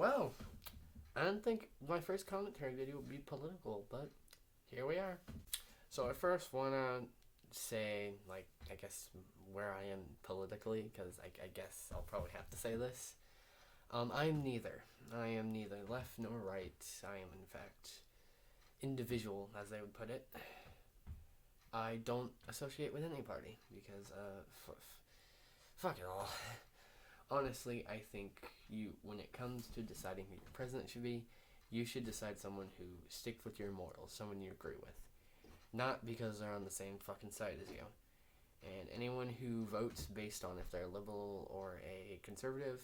Well, I didn't think my first commentary video would be political, but here we are. So I first want to say, I guess where I am politically, because I guess I'll probably have to say this. I am neither. I am neither left nor right. I am, in fact, individual, as they would put it. I don't associate with any party because, fuck it all. Honestly, I think when it comes to deciding who your president should be, you should decide someone who sticks with your morals, someone you agree with. Not because they're on the same fucking side as you. And anyone who votes based on if they're liberal or a conservative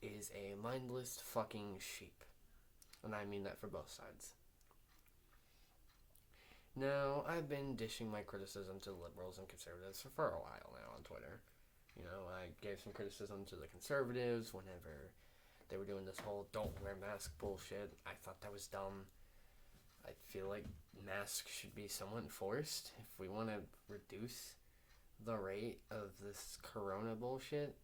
is a mindless fucking sheep. And I mean that for both sides. Now, I've been dishing my criticism to liberals and conservatives for a while now on Twitter. I gave some criticism to the conservatives whenever they were doing this whole don't wear mask bullshit. I thought that was dumb. I feel like masks should be somewhat enforced. If we want to reduce the rate of this corona bullshit,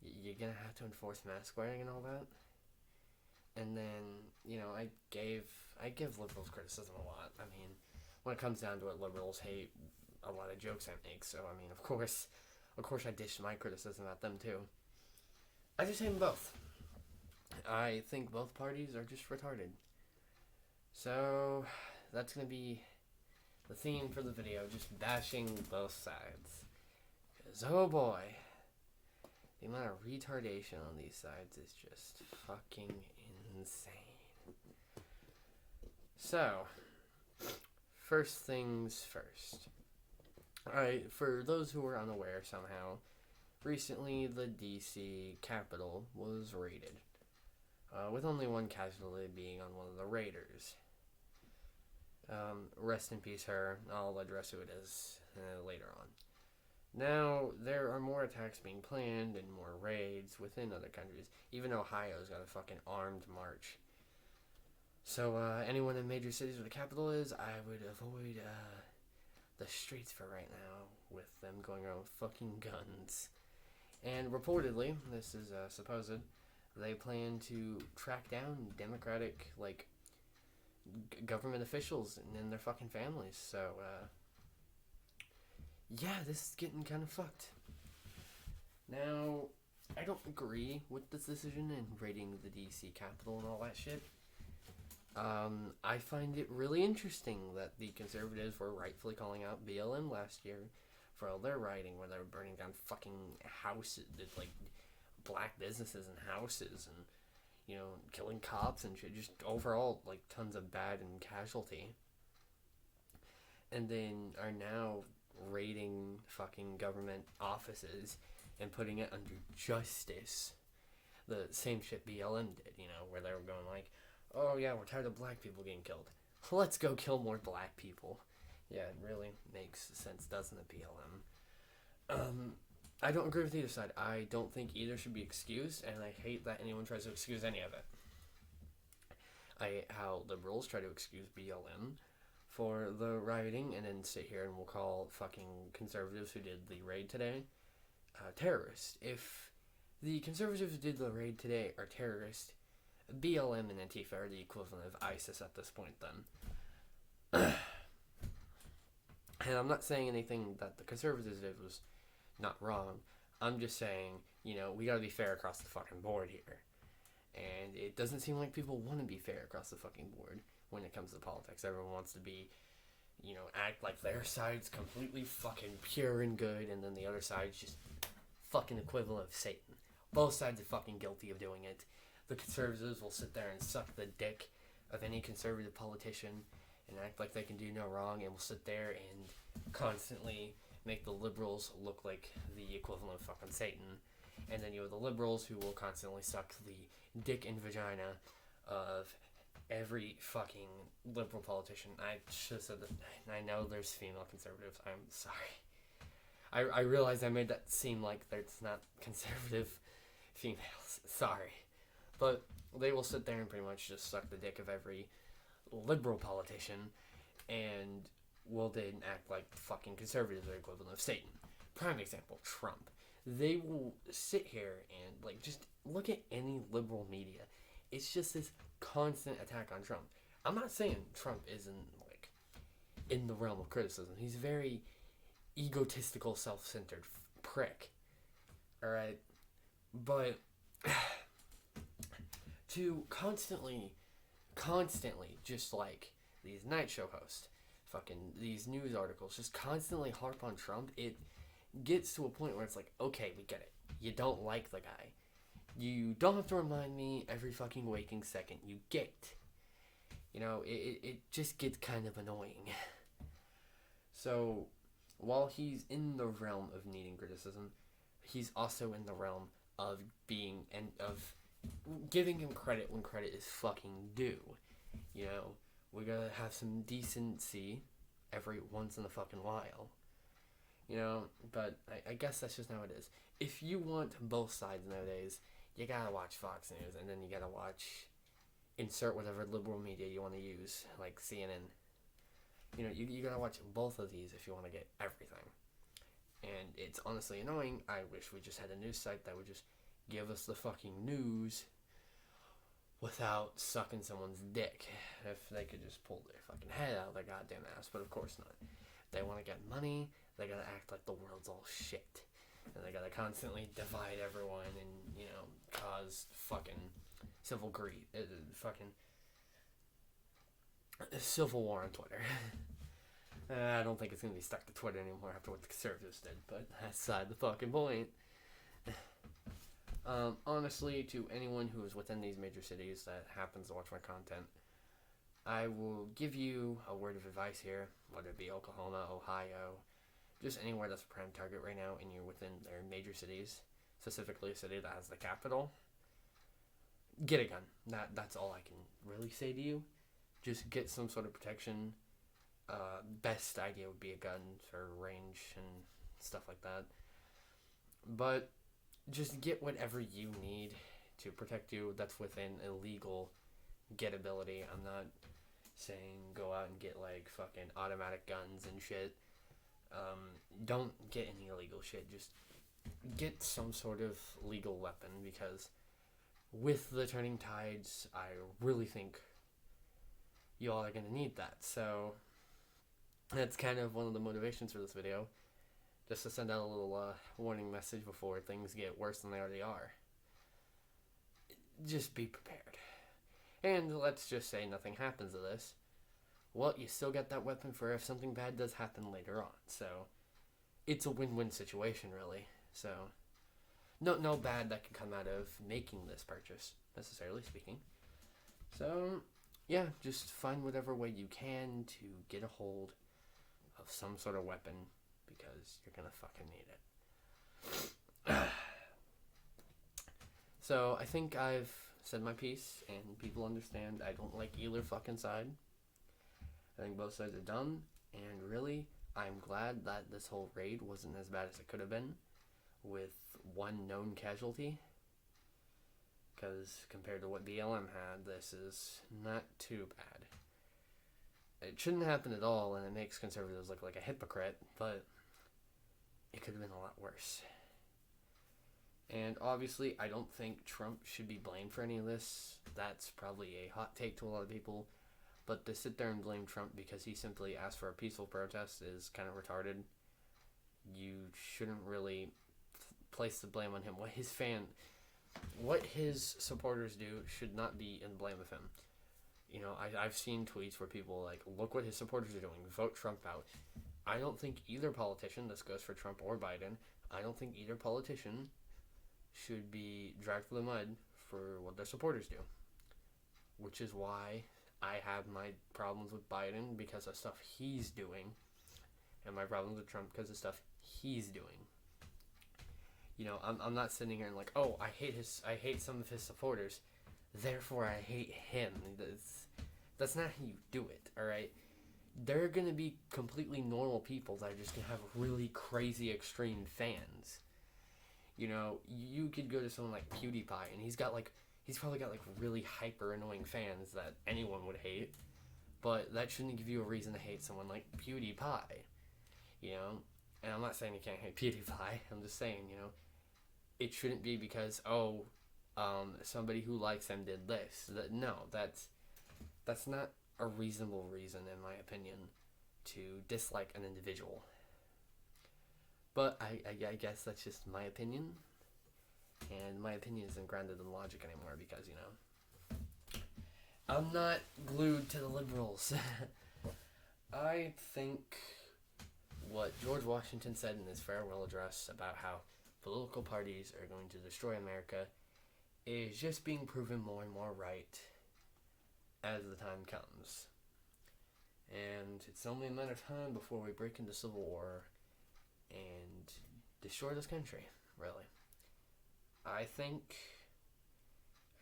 you're going to have to enforce mask wearing and all that. And then, I give liberals criticism a lot. I mean, when it comes down to it, liberals hate a lot of jokes I make. So, I mean, of course I dish my criticism at them too. I just hate them both. I think both parties are just retarded. So, that's going to be the theme for the video, just bashing both sides. Because, oh boy, the amount of retardation on these sides is just fucking insane. So, first things first. Alright, for those who are unaware somehow, recently the DC Capitol was raided, with only one casualty being on one of the raiders. Rest in peace her. I'll address who it is later on. Now, there are more attacks being planned and more raids within other countries. Even Ohio's got a fucking armed march. So, anyone in major cities where the capital is, I would avoid, the streets for right now with them going around with fucking guns. And reportedly, this is, supposed, they plan to track down Democratic, government officials and their fucking families. So, yeah, this is getting kind of fucked. Now, I don't agree with this decision in raiding the DC Capitol and all that shit. I find it really interesting that the conservatives were rightfully calling out BLM last year for all their rioting where they were burning down fucking houses, black businesses and houses and, killing cops and shit. Just overall, tons of bad and casualty. And then are now raiding fucking government offices and putting it under justice. The same shit BLM did, where they were going oh yeah, we're tired of black people getting killed. Let's go kill more black people. Yeah, it really makes sense, doesn't it, BLM? I don't agree with either side. I don't think either should be excused, and I hate that anyone tries to excuse any of it. I hate how liberals try to excuse BLM for the rioting and then sit here and we'll call fucking conservatives who did the raid today terrorists. If the conservatives who did the raid today are terrorists, BLM and Antifa are the equivalent of ISIS at this point then. And I'm not saying anything that the conservatives did was not wrong. I'm just saying, we gotta be fair across the fucking board here. And it doesn't seem like people want to be fair across the fucking board when it comes to politics. Everyone wants to be, act like their side's completely fucking pure and good, and then the other side's just fucking equivalent of Satan. Both sides are fucking guilty of doing it. The conservatives will sit there and suck the dick of any conservative politician and act like they can do no wrong, and will sit there and constantly make the liberals look like the equivalent of fucking Satan. And then you have the liberals who will constantly suck the dick and vagina of every fucking liberal politician. I should have said that. I know there's female conservatives. I'm sorry. I realize I made that seem like there's not conservative females. Sorry. But they will sit there and pretty much just suck the dick of every liberal politician and will then act like fucking conservatives are equivalent of Satan. Prime example, Trump. They will sit here and just look at any liberal media It's just this constant attack on Trump. I'm not saying Trump isn't, like, in the realm of criticism. He's a very egotistical, self-centered prick. Alright? But to constantly, just like these night show hosts, fucking these news articles, just constantly harp on Trump, it gets to a point where it's like, okay, we get it. You don't like the guy. You don't have to remind me every fucking waking second. You get. You know, it just gets kind of annoying. So, while he's in the realm of needing criticism, he's also in the realm of being, and of giving him credit when credit is fucking due. You know, we gotta have some decency every once in a fucking while. You know, but I guess that's just how it is. If you want both sides nowadays, you gotta watch Fox News, and then you gotta watch, insert whatever liberal media you want to use, like CNN. You know, you gotta watch both of these if you want to get everything. And it's honestly annoying. I wish we just had a news site that would just give us the fucking news without sucking someone's dick. If they could just pull their fucking head out of their goddamn ass, but of course not. They want to get money, they gotta act like the world's all shit. And they gotta constantly divide everyone and, you know, cause fucking civil greed. Fucking civil war on Twitter. I don't think it's gonna be stuck to Twitter anymore after what the conservatives did, but that's beside the fucking point. Honestly, to anyone who is within these major cities that happens to watch my content, I will give you a word of advice here, whether it be Oklahoma, Ohio, just anywhere that's a prime target right now and you're within their major cities, specifically a city that has the capital. Get a gun. That's all I can really say to you. Just get some sort of protection. Best idea would be a gun for range and stuff like that. But just get whatever you need to protect you that's within a legal gettability. I'm not saying go out and get like fucking automatic guns and shit. Don't get any illegal shit. Just get some sort of legal weapon, because with the turning tides, I really think you all are going to need that. So that's kind of one of the motivations for this video, just to send out a little warning message before things get worse than they already are. Just be prepared. And let's just say nothing happens to this. Well, you still got that weapon for if something bad does happen later on. So it's a win-win situation, really. So no bad that can come out of making this purchase, necessarily speaking. So yeah, just find whatever way you can to get a hold of some sort of weapon, because you're gonna fucking need it. So I think I've said my piece, and people understand I don't like either fucking side. I think both sides are dumb, and really, I'm glad that this whole raid wasn't as bad as it could have been, with one known casualty. Because compared to what BLM had, this is not too bad. It shouldn't happen at all, and it makes conservatives look like a hypocrite, but it could have been a lot worse. And obviously, I don't think Trump should be blamed for any of this. That's probably a hot take to a lot of people. But to sit there and blame Trump because he simply asked for a peaceful protest is kind of retarded. You shouldn't really place the blame on him. What his supporters do should not be in blame of him. You know, I've seen tweets where people like, look what his supporters are doing, vote Trump out. I don't think either politician, this goes for Trump or Biden, I don't think either politician should be dragged through the mud for what their supporters do. Which is why I have my problems with Biden because of stuff he's doing, and my problems with Trump because of stuff he's doing. You know, I'm not sitting here and like, oh, I hate some of his supporters, therefore I hate him. That's not how you do it, alright? There are going to be completely normal people that are just going to have really crazy extreme fans. You know, you could go to someone like PewDiePie, and he's probably got like really hyper annoying fans that anyone would hate, but that shouldn't give you a reason to hate someone like PewDiePie. You know, and I'm not saying you can't hate PewDiePie, I'm just saying, you know, it shouldn't be because, oh, somebody who likes them did this. No, that's not a reasonable reason, in my opinion, to dislike an individual. But I guess that's just my opinion, and my opinion isn't grounded in logic anymore because, I'm not glued to the liberals. I think what George Washington said in his farewell address about how political parties are going to destroy America is just being proven more and more right as the time comes. And it's only a matter of time before we break into civil war and destroy this country, really. I think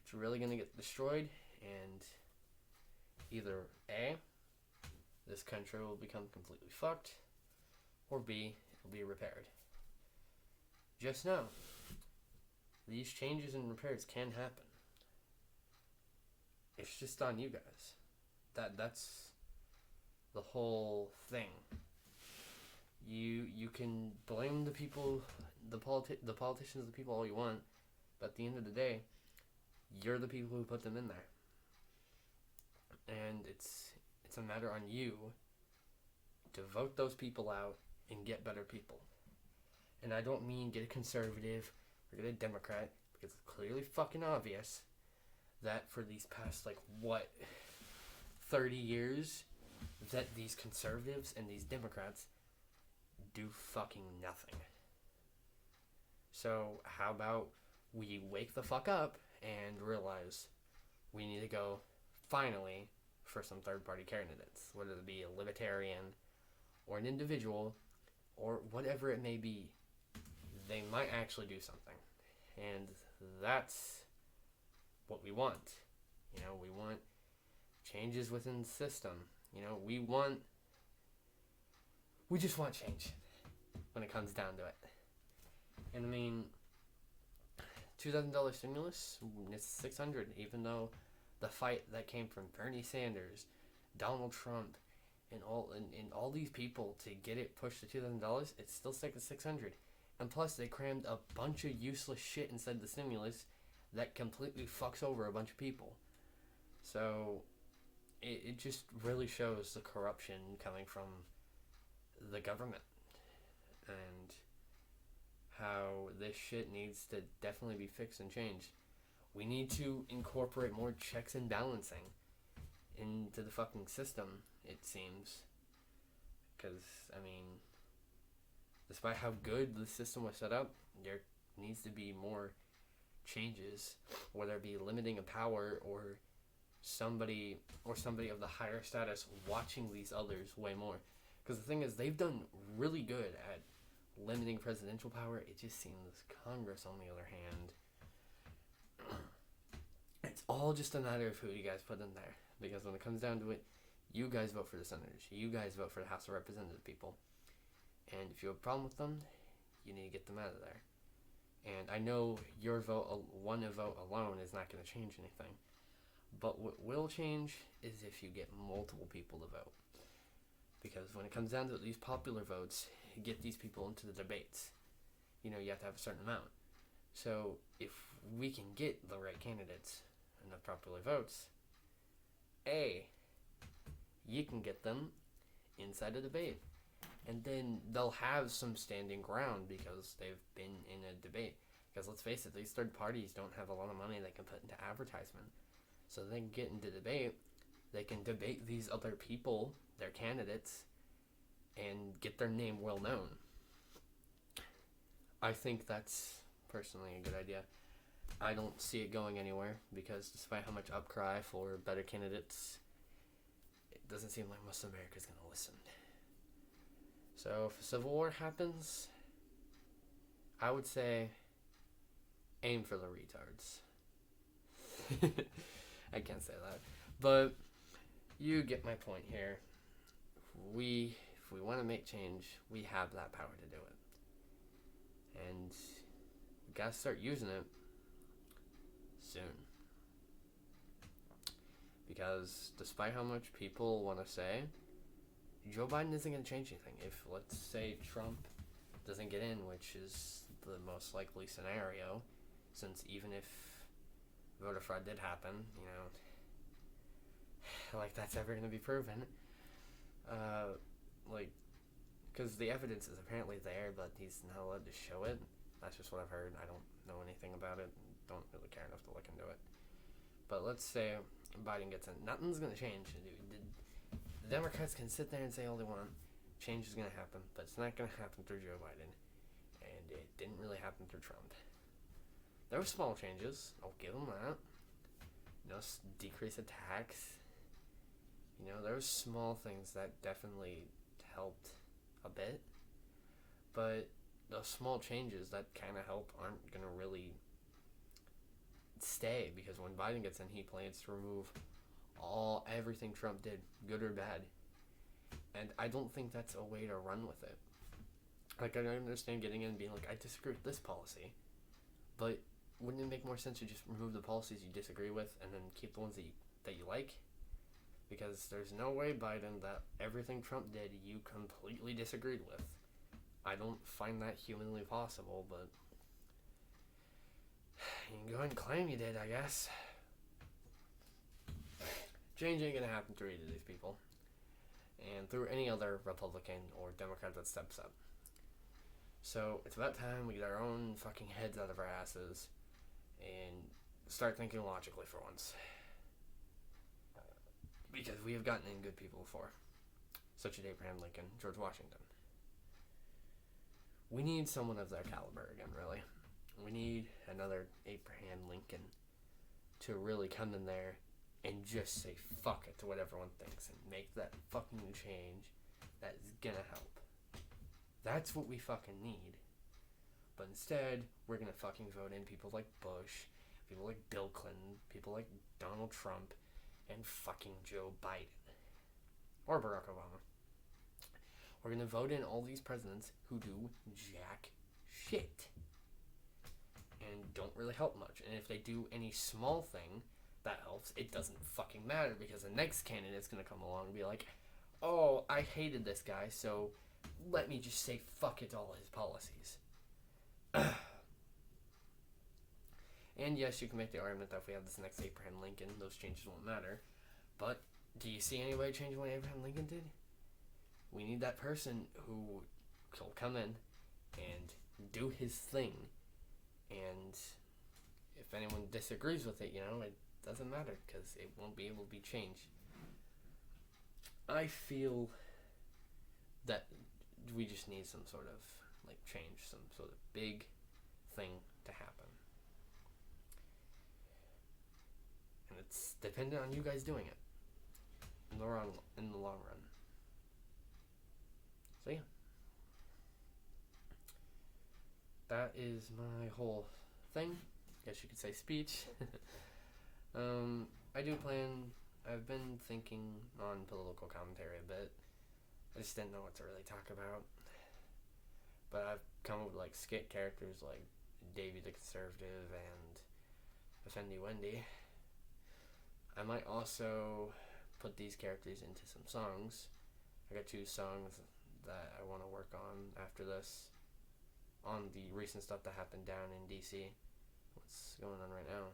it's really going to get destroyed, and either A, this country will become completely fucked, or B, it'll be repaired. Just know, these changes and repairs can happen. It's just on you guys. That's the whole thing. You can blame the people, the politicians, the people all you want, but at the end of the day, you're the people who put them in there. And it's a matter on you to vote those people out and get better people. And I don't mean get a conservative or get a Democrat, because it's clearly fucking obvious that for these past, 30 years, that these conservatives and these Democrats do fucking nothing. So how about we wake the fuck up and realize we need to go, finally, for some third-party candidates, whether it be a libertarian or an individual or whatever it may be. They might actually do something. And that's what we want. We want changes within the system. We just want change when it comes down to it. And $2,000 stimulus, it's $600, even though the fight that came from Bernie Sanders, Donald Trump, and all these people to get it pushed to $2,000, it's still stuck at $600. And plus, they crammed a bunch of useless shit inside the stimulus that completely fucks over a bunch of people. So, it just really shows the corruption coming from the government. And how this shit needs to definitely be fixed and changed. We need to incorporate more checks and balancing into the fucking system, it seems. Because, despite how good the system was set up, there needs to be more changes, whether it be limiting a power or somebody of the higher status watching these others way more. Because the thing is, they've done really good at limiting presidential power. It just seems Congress, on the other hand, it's all just a matter of who you guys put in there. Because when it comes down to it, you guys vote for the senators. You guys vote for the House of Representative people. And if you have a problem with them, you need to get them out of there. And I know your one vote alone is not going to change anything. But what will change is if you get multiple people to vote. Because when it comes down to these popular votes, you get these people into the debates. You have to have a certain amount. So if we can get the right candidates and the popular votes, A, you can get them inside a debate. And then they'll have some standing ground because they've been in a debate. Because let's face it, these third parties don't have a lot of money they can put into advertisement. So they can get into debate. They can debate these other people, their candidates, and get their name well known. I think that's personally a good idea. I don't see it going anywhere because despite how much outcry for better candidates, it doesn't seem like most of America's going to listen. So if a civil war happens, I would say aim for the retards. I can't say that. But you get my point here. If we want to make change, we have that power to do it. And we got to start using it soon. Because despite how much people want to say, Joe Biden isn't going to change anything. If, let's say, Trump doesn't get in, which is the most likely scenario, since even if voter fraud did happen, like that's ever going to be proven. Like, because the evidence is apparently there, but he's not allowed to show it. That's just what I've heard. I don't know anything about it. Don't really care enough to look into it. But let's say Biden gets in. Nothing's going to change. The Democrats can sit there and say all they want. Change is going to happen, but it's not going to happen through Joe Biden. And it didn't really happen through Trump. There were small changes. I'll give them that. Decrease of tax. There were small things that definitely helped a bit. But those small changes that kind of help aren't going to really stay, because when Biden gets in, he plans to remove everything Trump did, good or bad. And I don't think that's a way to run with it. Like, I understand getting in and being like, I disagree with this policy, but wouldn't it make more sense to just remove the policies you disagree with and then keep the ones that you like? Because there's no way, Biden, that everything Trump did you completely disagreed with. I don't find that humanly possible, but you can go ahead and claim you did, I guess. Change ain't gonna happen through either of these people, and through any other Republican or Democrat that steps up. So it's about time we get our own fucking heads out of our asses and start thinking logically for once. Because we have gotten in good people before, such as Abraham Lincoln, George Washington. We need someone of their caliber again, really. We need another Abraham Lincoln to really come in there and just say fuck it to what everyone thinks and make that fucking change that is gonna help. That's what we fucking need. But instead, we're gonna fucking vote in people like Bush, people like Bill Clinton, people like Donald Trump, and fucking Joe Biden. Or Barack Obama. We're gonna vote in all these presidents who do jack shit and don't really help much. And if they do any small thing that helps, it doesn't fucking matter, because the next candidate's gonna come along and be like, oh, I hated this guy, so let me just say fuck it to all his policies. And yes, you can make the argument that if we have this next Abraham Lincoln, those changes won't matter. But do you see any way to change what Abraham Lincoln did? We need that person who will come in and do his thing. And if anyone disagrees with it, it doesn't matter, because it won't be able to be changed. I feel that we just need some sort of change, some sort of big thing to happen. And it's dependent on you guys doing it in the long run. So yeah. That is my whole thing. Guess you could say speech. I've been thinking on political commentary a bit. I just didn't know what to really talk about. But I've come up with skit characters like Davey the Conservative and Effendi Wendy. I might also put these characters into some songs. I got 2 songs that I want to work on after this, on the recent stuff that happened down in DC. What's going on right now?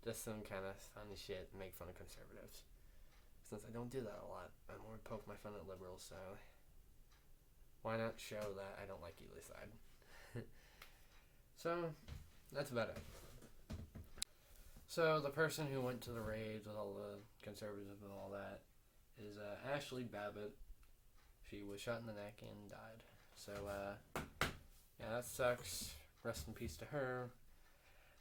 Just some kind of funny shit, make fun of conservatives. Since I don't do that a lot, I more poke my fun at liberals, so why not show that I don't like either side? So, that's about it. So, the person who went to the raids with all the conservatives and all that is Ashley Babbitt. She was shot in the neck and died. So, yeah, that sucks. Rest in peace to her.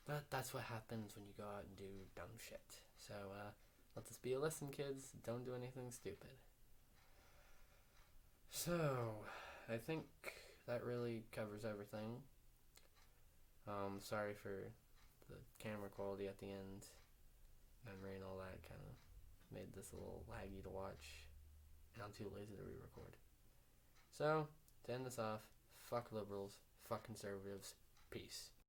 But that's what happens when you go out and do dumb shit. So, let this be a lesson, kids. Don't do anything stupid. So, I think that really covers everything. Sorry for the camera quality at the end. Memory and all that kind of made this a little laggy to watch. And I'm too lazy to re-record. So, to end this off, fuck liberals, fuck conservatives, peace.